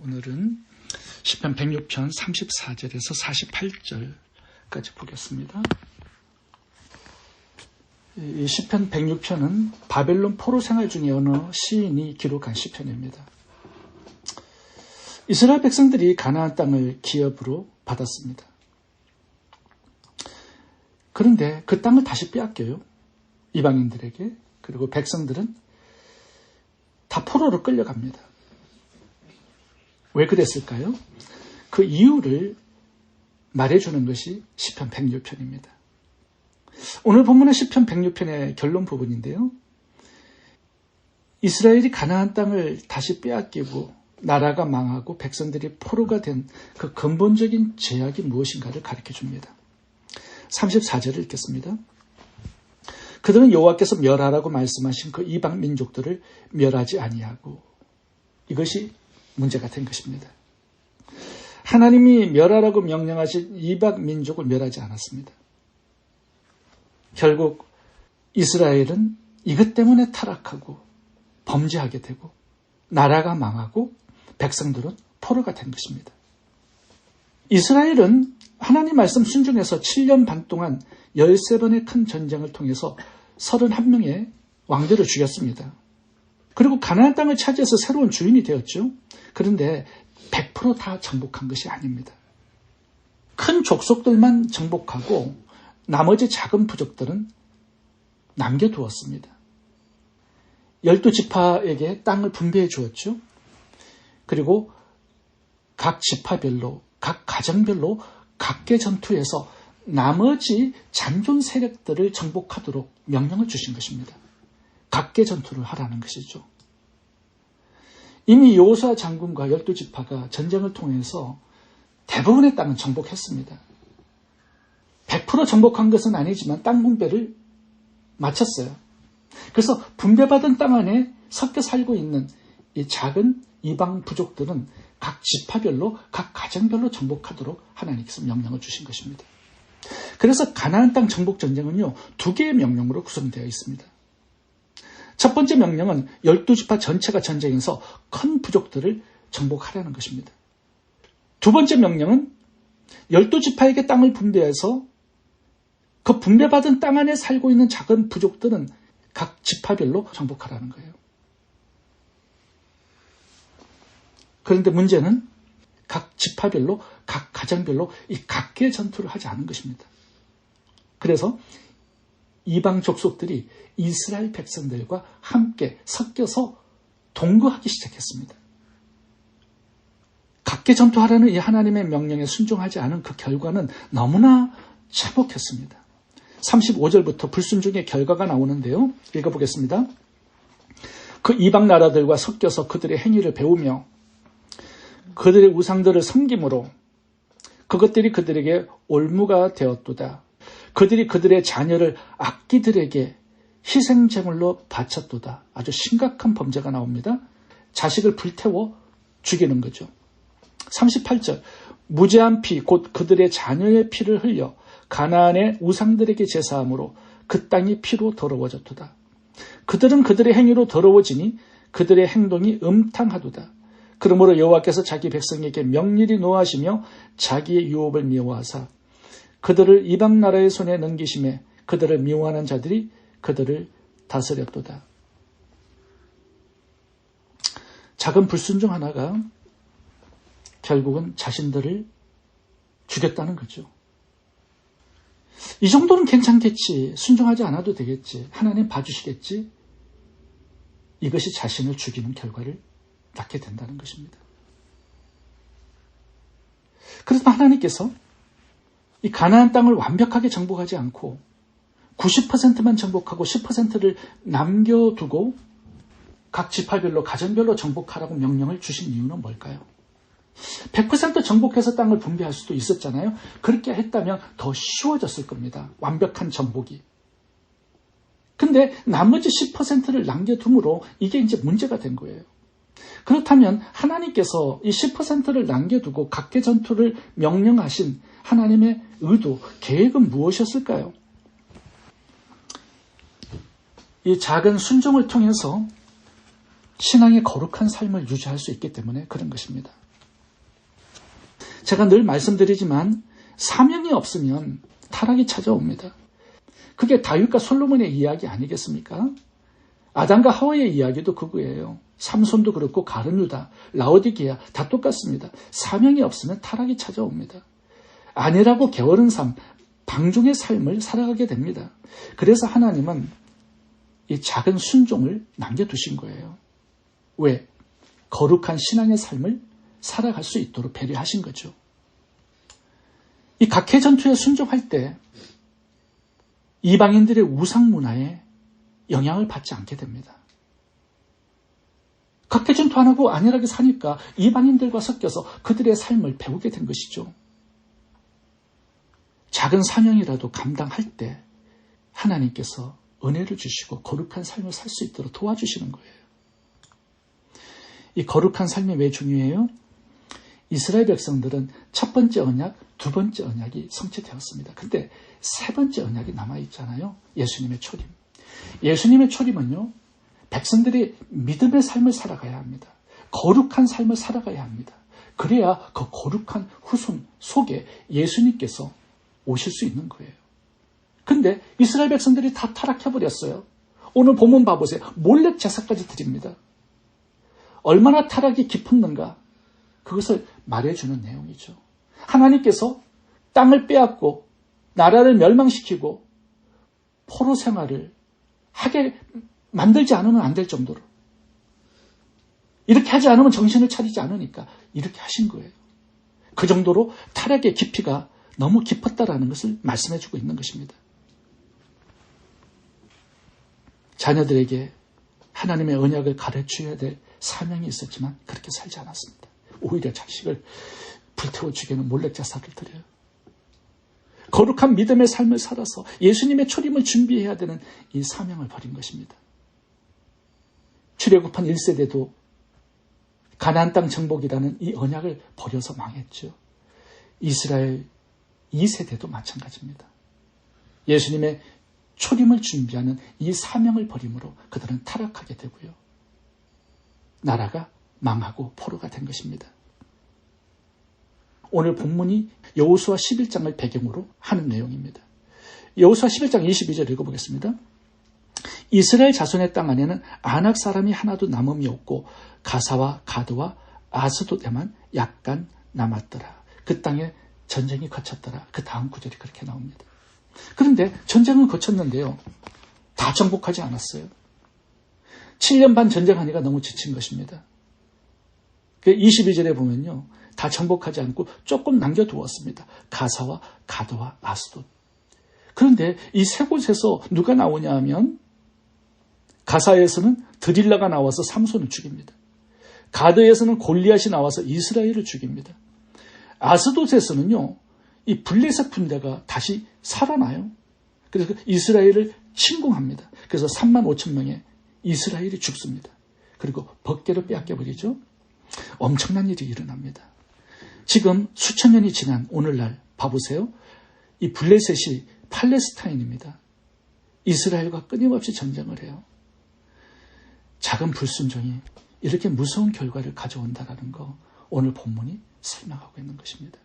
오늘은 시편 106편 34절에서 48절까지 보겠습니다. 이 시편 106편은 바벨론 포로 생활 중에 어느 시인이 기록한 시편입니다. 이스라엘 백성들이 가나안 땅을 기업으로 받았습니다. 그런데 그 땅을 다시 빼앗겨요. 이방인들에게. 그리고 백성들은 다 포로로 끌려갑니다. 왜 그랬을까요? 그 이유를 말해주는 것이 시편 106편입니다. 오늘 본문은 시편 106편의 결론 부분인데요. 이스라엘이 가나안 땅을 다시 빼앗기고 나라가 망하고 백성들이 포로가 된 그 근본적인 제약이 무엇인가를 가르쳐 줍니다. 34절을 읽겠습니다. 그들은 여호와께서 멸하라고 말씀하신 그 이방 민족들을 멸하지 아니하고, 이것이 문제가 된 것입니다. 하나님이 멸하라고 명령하신 이방 민족을 멸하지 않았습니다. 결국 이스라엘은 이것 때문에 타락하고 범죄하게 되고 나라가 망하고 백성들은 포로가 된 것입니다. 이스라엘은 하나님 말씀 순종해서 7년 반 동안 13번의 큰 전쟁을 통해서 31명의 왕들을 죽였습니다. 그리고 가나안 땅을 차지해서 새로운 주인이 되었죠. 그런데 100% 다 정복한 것이 아닙니다. 큰 족속들만 정복하고 나머지 작은 부족들은 남겨두었습니다. 12지파에게 땅을 분배해 주었죠. 그리고 각 지파별로, 각 가정별로 각계 전투에서 나머지 잔존 세력들을 정복하도록 명령을 주신 것입니다. 각계 전투를 하라는 것이죠. 이미 여호수아 장군과 12지파가 전쟁을 통해서 대부분의 땅은 정복했습니다. 100% 정복한 것은 아니지만 땅 분배를 마쳤어요. 그래서 분배받은 땅 안에 섞여 살고 있는 이 작은 이방 부족들은 각 지파별로, 각 가정별로 정복하도록 하나님께서 명령을 주신 것입니다. 그래서 가나안 땅 정복 전쟁은요, 2개의 명령으로 구성되어 있습니다. 첫 번째 명령은 12지파 전체가 전쟁에서 큰 부족들을 정복하라는 것입니다. 두 번째 명령은 12지파에게 땅을 분배해서 그 분배받은 땅 안에 살고 있는 작은 부족들은 각 지파별로 정복하라는 거예요. 그런데 문제는 각 지파별로, 각 가정별로 이 각계 전투를 하지 않은 것입니다. 그래서 이방 족속들이 이스라엘 백성들과 함께 섞여서 동거하기 시작했습니다. 각계 전투하라는 이 하나님의 명령에 순종하지 않은 그 결과는 너무나 참혹했습니다. 35절부터 불순종의 결과가 나오는데요. 읽어보겠습니다. 그 이방 나라들과 섞여서 그들의 행위를 배우며 그들의 우상들을 섬김으로 그것들이 그들에게 올무가 되었도다. 그들이 그들의 자녀를 악기들에게 희생제물로 바쳤도다. 아주 심각한 범죄가 나옵니다. 자식을 불태워 죽이는 거죠. 38절, 무죄한 피, 곧 그들의 자녀의 피를 흘려 가나안의 우상들에게 제사함으로 그 땅이 피로 더러워졌도다. 그들은 그들의 행위로 더러워지니 그들의 행동이 음탕하도다. 그러므로 여호와께서 자기 백성에게 명렬히 노하시며 자기의 유업을 미워하사 그들을 이방 나라의 손에 넘기심에 그들을 미워하는 자들이 그들을 다스렸도다. 작은 불순종 하나가 결국은 자신들을 죽였다는 거죠. 이 정도는 괜찮겠지. 순종하지 않아도 되겠지. 하나님 봐주시겠지. 이것이 자신을 죽이는 결과를 낳게 된다는 것입니다. 그래서 하나님께서 이 가나안 땅을 완벽하게 정복하지 않고 90%만 정복하고 10%를 남겨두고 각 지파별로, 가정별로 정복하라고 명령을 주신 이유는 뭘까요? 100% 정복해서 땅을 분배할 수도 있었잖아요. 그렇게 했다면 더 쉬워졌을 겁니다. 완벽한 정복이. 근데 나머지 10%를 남겨둠으로 이게 이제 문제가 된 거예요. 그렇다면 하나님께서 이 10%를 남겨두고 각계 전투를 명령하신 하나님의 의도, 계획은 무엇이었을까요? 이 작은 순종을 통해서 신앙의 거룩한 삶을 유지할 수 있기 때문에 그런 것입니다. 제가 늘 말씀드리지만 사명이 없으면 타락이 찾아옵니다. 그게 다윗과 솔로몬의 이야기 아니겠습니까? 아담과 하와의 이야기도 그거예요. 삼손도 그렇고 가룟유다, 라오디게아 다 똑같습니다. 사명이 없으면 타락이 찾아옵니다. 아니라고 게으른 삶, 방종의 삶을 살아가게 됩니다. 그래서 하나님은 이 작은 순종을 남겨두신 거예요. 왜? 거룩한 신앙의 삶을 살아갈 수 있도록 배려하신 거죠. 이 각해 전투에 순종할 때 이방인들의 우상 문화에 영향을 받지 않게 됩니다. 각해 전투 안 하고 안일하게 사니까 이방인들과 섞여서 그들의 삶을 배우게 된 것이죠. 작은 사명이라도 감당할 때 하나님께서 은혜를 주시고 거룩한 삶을 살 수 있도록 도와주시는 거예요. 이 거룩한 삶이 왜 중요해요? 이스라엘 백성들은 첫 번째 언약, 두 번째 언약이 성취되었습니다. 근데 세 번째 언약이 남아있잖아요. 예수님의 초림. 예수님의 초림은요, 백성들이 믿음의 삶을 살아가야 합니다. 거룩한 삶을 살아가야 합니다. 그래야 그 거룩한 후손 속에 예수님께서 오실 수 있는 거예요. 근데 이스라엘 백성들이 다 타락해버렸어요. 오늘 본문 봐보세요. 몰래 제사까지 드립니다. 얼마나 타락이 깊었는가 그것을 말해주는 내용이죠. 하나님께서 땅을 빼앗고 나라를 멸망시키고 포로 생활을 하게 만들지 않으면 안 될 정도로 이렇게 하지 않으면 정신을 차리지 않으니까 이렇게 하신 거예요. 그 정도로 타락의 깊이가 너무 깊었다라는 것을 말씀해주고 있는 것입니다. 자녀들에게 하나님의 언약을 가르쳐야 될 사명이 있었지만 그렇게 살지 않았습니다. 오히려 자식을 불태워 죽이는 몰래 제사를 드려요. 거룩한 믿음의 삶을 살아서 예수님의 초림을 준비해야 되는 이 사명을 버린 것입니다. 출애굽한 1세대도 가나안 땅 정복이라는 이 언약을 버려서 망했죠. 이스라엘 2세대도 마찬가지입니다. 예수님의 초림을 준비하는 이 사명을 버림으로 그들은 타락하게 되고요. 나라가 망하고 포로가 된 것입니다. 오늘 본문이 여호수아 11장을 배경으로 하는 내용입니다. 여호수아 11장 22절 읽어보겠습니다. 이스라엘 자손의 땅 안에는 아낙 사람이 하나도 남음이 없고 가사와 가드와 아스돗에만 약간 남았더라. 그 땅에 전쟁이 거쳤더라. 그 다음 구절이 그렇게 나옵니다. 그런데 전쟁은 거쳤는데요. 다 정복하지 않았어요. 7년 반 전쟁하니까 너무 지친 것입니다. 22절에 보면요. 다 정복하지 않고 조금 남겨두었습니다. 가사와 가드와 아스돗. 그런데 이 세 곳에서 누가 나오냐 하면 가사에서는 드릴라가 나와서 삼손을 죽입니다. 가드에서는 골리앗이 나와서 이스라엘을 죽입니다. 아스돗에서는요. 이 블레셋 군대가 다시 살아나요. 그래서 이스라엘을 침공합니다. 그래서 3만 5천 명의 이스라엘이 죽습니다. 그리고 법궤를 빼앗겨버리죠. 엄청난 일이 일어납니다. 지금 수천 년이 지난 오늘날 봐보세요. 이 블레셋이 팔레스타인입니다. 이스라엘과 끊임없이 전쟁을 해요. 작은 불순종이 이렇게 무서운 결과를 가져온다는 거 오늘 본문이 설명하고 있는 것입니다.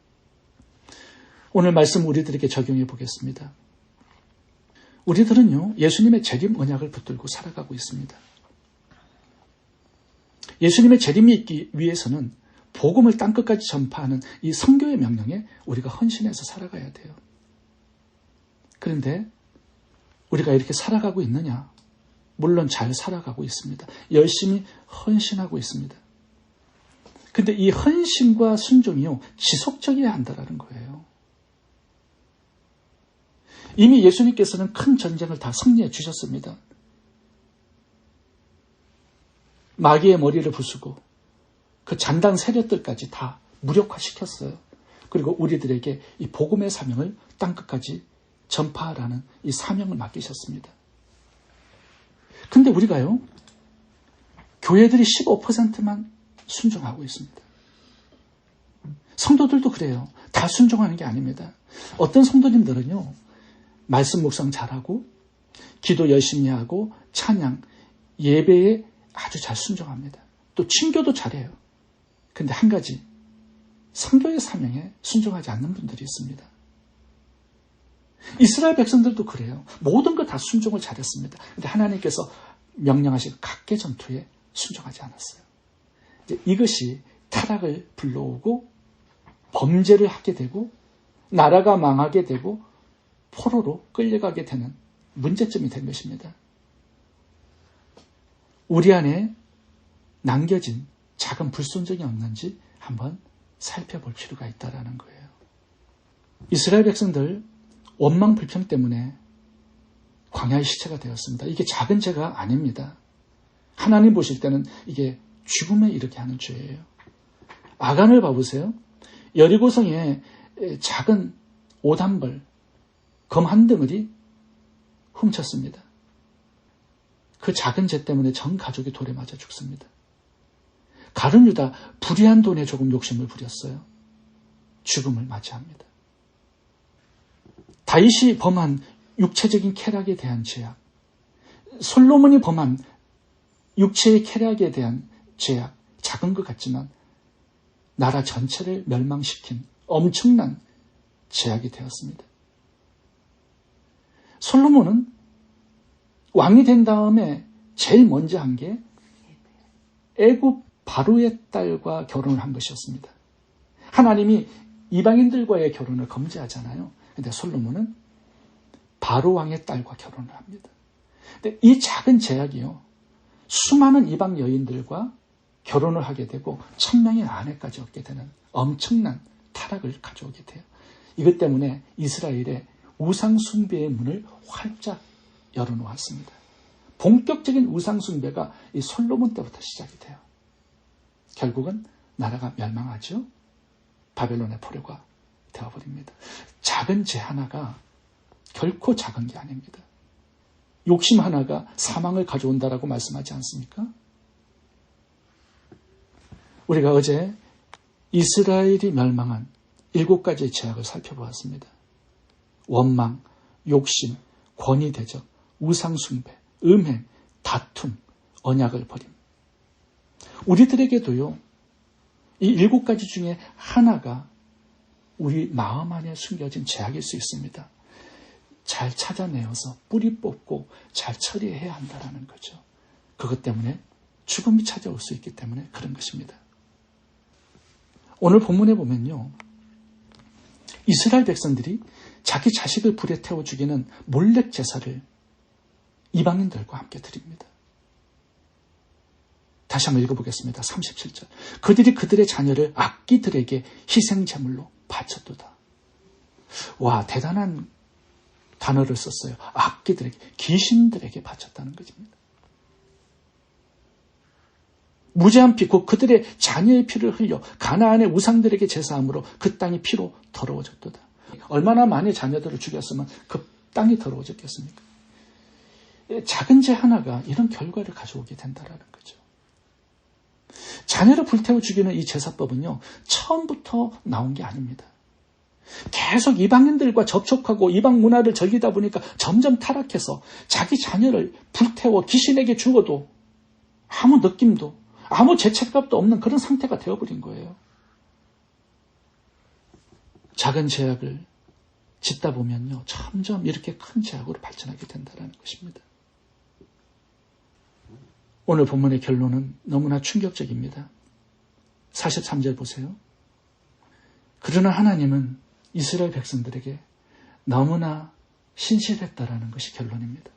오늘 말씀 우리들에게 적용해 보겠습니다. 우리들은요, 예수님의 재림 언약을 붙들고 살아가고 있습니다. 예수님의 재림이 있기 위해서는 복음을 땅끝까지 전파하는 이 선교의 명령에 우리가 헌신해서 살아가야 돼요. 그런데 우리가 이렇게 살아가고 있느냐? 물론 잘 살아가고 있습니다. 열심히 헌신하고 있습니다. 근데 이 헌신과 순종이요, 지속적이어야 한다는 거예요. 이미 예수님께서는 큰 전쟁을 다 승리해 주셨습니다. 마귀의 머리를 부수고 그 잔당 세력들까지 다 무력화시켰어요. 그리고 우리들에게 이 복음의 사명을 땅끝까지 전파하라는 이 사명을 맡기셨습니다. 근데 우리가요, 교회들이 15%만 순종하고 있습니다. 성도들도 그래요. 다 순종하는 게 아닙니다. 어떤 성도님들은요, 말씀 묵상 잘하고 기도 열심히 하고 찬양, 예배에 아주 잘 순종합니다. 또 친교도 잘해요. 근데 한 가지, 선교의 사명에 순종하지 않는 분들이 있습니다. 이스라엘 백성들도 그래요. 모든 것 다 순종을 잘했습니다. 그런데 하나님께서 명령하신 각계 전투에 순종하지 않았어요. 이것이 타락을 불러오고 범죄를 하게 되고 나라가 망하게 되고 포로로 끌려가게 되는 문제점이 된 것입니다. 우리 안에 남겨진 작은 불순종이 없는지 한번 살펴볼 필요가 있다는 거예요. 이스라엘 백성들 원망 불평 때문에 광야의 시체가 되었습니다. 이게 작은 죄가 아닙니다. 하나님 보실 때는 이게 죽음에 이르게 하는 죄예요. 아간을 봐보세요. 여리고성에 작은 옷 한 벌, 검 한 덩어리 훔쳤습니다. 그 작은 죄 때문에 전 가족이 돌에 맞아 죽습니다. 가룟 유다 불의한 돈에 조금 욕심을 부렸어요. 죽음을 맞이합니다. 다윗이 범한 육체적인 쾌락에 대한 죄악, 솔로몬이 범한 육체의 쾌락에 대한 죄악, 작은 것 같지만 나라 전체를 멸망시킨 엄청난 죄악이 되었습니다. 솔로몬은 왕이 된 다음에 제일 먼저 한 게 애굽 바로의 딸과 결혼을 한 것이었습니다. 하나님이 이방인들과의 결혼을 금지하잖아요. 그런데 솔로몬은 바로 왕의 딸과 결혼을 합니다. 근데 이 작은 제약이요, 수많은 이방 여인들과 결혼을 하게 되고 1000명의 아내까지 얻게 되는 엄청난 타락을 가져오게 돼요. 이것 때문에 이스라엘의 우상 숭배의 문을 활짝 열어놓았습니다. 본격적인 우상 숭배가 이 솔로몬 때부터 시작이 돼요. 결국은 나라가 멸망하죠. 바벨론의 포로가 되어버립니다. 작은 죄 하나가 결코 작은 게 아닙니다. 욕심 하나가 사망을 가져온다라고 말씀하지 않습니까? 우리가 어제 이스라엘이 멸망한 7가지의 죄악을 살펴보았습니다. 원망, 욕심, 권위대적, 우상숭배, 음행, 다툼, 언약을 버림. 우리들에게도요, 이 7가지 중에 하나가 우리 마음 안에 숨겨진 죄악일 수 있습니다. 잘 찾아내어서 뿌리 뽑고 잘 처리해야 한다는 거죠. 그것 때문에 죽음이 찾아올 수 있기 때문에 그런 것입니다. 오늘 본문에 보면요, 이스라엘 백성들이 자기 자식을 불에 태워 죽이는 몰렉 제사를 이방인들과 함께 드립니다. 다시 한번 읽어보겠습니다. 37절. 그들이 그들의 자녀를 악기들에게 희생제물로 바쳤도다. 와, 대단한 단어를 썼어요. 악기들에게, 귀신들에게 바쳤다는 것입니다. 무죄한 피, 곧 그들의 자녀의 피를 흘려 가나안의 우상들에게 제사함으로 그 땅이 피로 더러워졌도다. 얼마나 많이 자녀들을 죽였으면 그 땅이 더러워졌겠습니까? 작은 죄 하나가 이런 결과를 가져오게 된다는 거죠. 자녀를 불태워 죽이는 이 제사법은요, 처음부터 나온 게 아닙니다. 계속 이방인들과 접촉하고 이방 문화를 즐기다 보니까 점점 타락해서 자기 자녀를 불태워 귀신에게 죽어도 아무 느낌도 아무 죄책감도 없는 그런 상태가 되어버린 거예요. 작은 죄악을 짓다 보면요, 점점 이렇게 큰 죄악으로 발전하게 된다는 것입니다. 오늘 본문의 결론은 너무나 충격적입니다. 43절 보세요. 그러나 하나님은 이스라엘 백성들에게 너무나 신실했다라는 것이 결론입니다.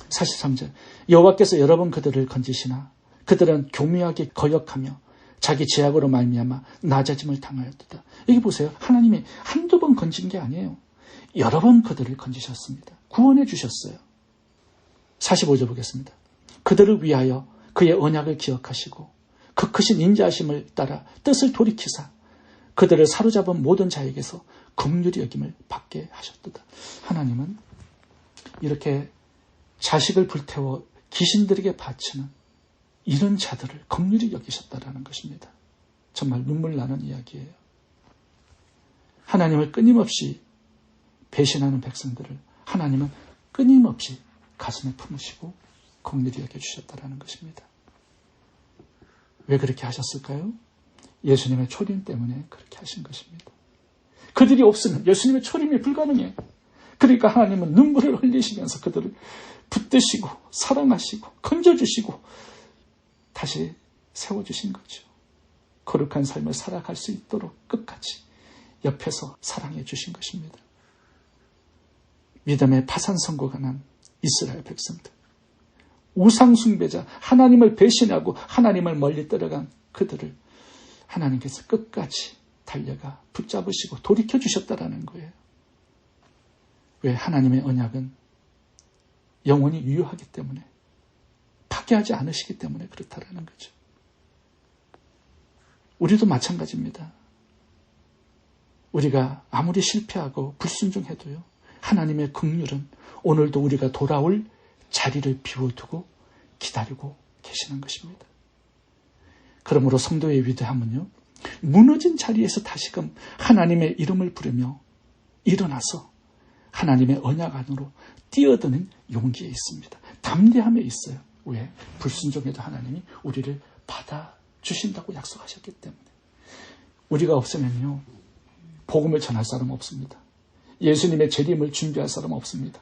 43절. 여호와께서 여러 번 그들을 건지시나 그들은 교묘하게 거역하며 자기 죄악으로 말미암아 낮아짐을 당하였도다. 여기 보세요. 하나님이 한두 번 건진 게 아니에요. 여러 번 그들을 건지셨습니다. 구원해 주셨어요. 45절 보겠습니다. 그들을 위하여 그의 언약을 기억하시고 그 크신 인자하심을 따라 뜻을 돌이키사 그들을 사로잡은 모든 자에게서 긍휼히 여김을 받게 하셨도다. 하나님은 이렇게 자식을 불태워 귀신들에게 바치는 이런 자들을 긍휼히 여기셨다라는 것입니다. 정말 눈물 나는 이야기예요. 하나님을 끊임없이 배신하는 백성들을 하나님은 끊임없이 가슴에 품으시고 긍휼히 여겨주셨다라는 것입니다. 왜 그렇게 하셨을까요? 예수님의 초림 때문에 그렇게 하신 것입니다. 그들이 없으면 예수님의 초림이 불가능해요. 그러니까 하나님은 눈물을 흘리시면서 그들을 붙드시고 사랑하시고 건져주시고 다시 세워주신 거죠. 거룩한 삶을 살아갈 수 있도록 끝까지 옆에서 사랑해 주신 것입니다. 믿음의 파산 선고가 난 이스라엘 백성들, 우상 숭배자, 하나님을 배신하고 하나님을 멀리 떠나간 그들을 하나님께서 끝까지 달려가 붙잡으시고 돌이켜주셨다라는 거예요. 왜? 하나님의 언약은 영원히 유효하기 때문에, 파괴하지 않으시기 때문에 그렇다라는 거죠. 우리도 마찬가지입니다. 우리가 아무리 실패하고 불순종해도요, 하나님의 긍휼은 오늘도 우리가 돌아올 자리를 비워두고 기다리고 계시는 것입니다. 그러므로 성도의 위대함은요, 무너진 자리에서 다시금 하나님의 이름을 부르며 일어나서 하나님의 언약 안으로 뛰어드는 용기에 있습니다. 담대함에 있어요. 왜? 불순종해도 하나님이 우리를 받아주신다고 약속하셨기 때문에. 우리가 없으면요, 복음을 전할 사람 없습니다. 예수님의 재림을 준비할 사람 없습니다.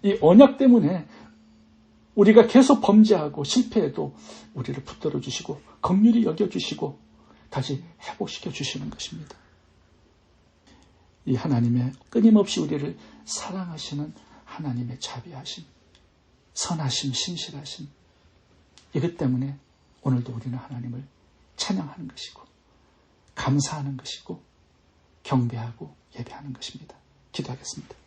이 언약 때문에 우리가 계속 범죄하고 실패해도 우리를 붙들어 주시고 긍휼히 여겨주시고 다시 회복시켜 주시는 것입니다. 이 하나님의 끊임없이 우리를 사랑하시는 하나님의 자비하심, 선하심, 신실하심, 이것 때문에 오늘도 우리는 하나님을 찬양하는 것이고 감사하는 것이고 경배하고 예배하는 것입니다. 기도하겠습니다.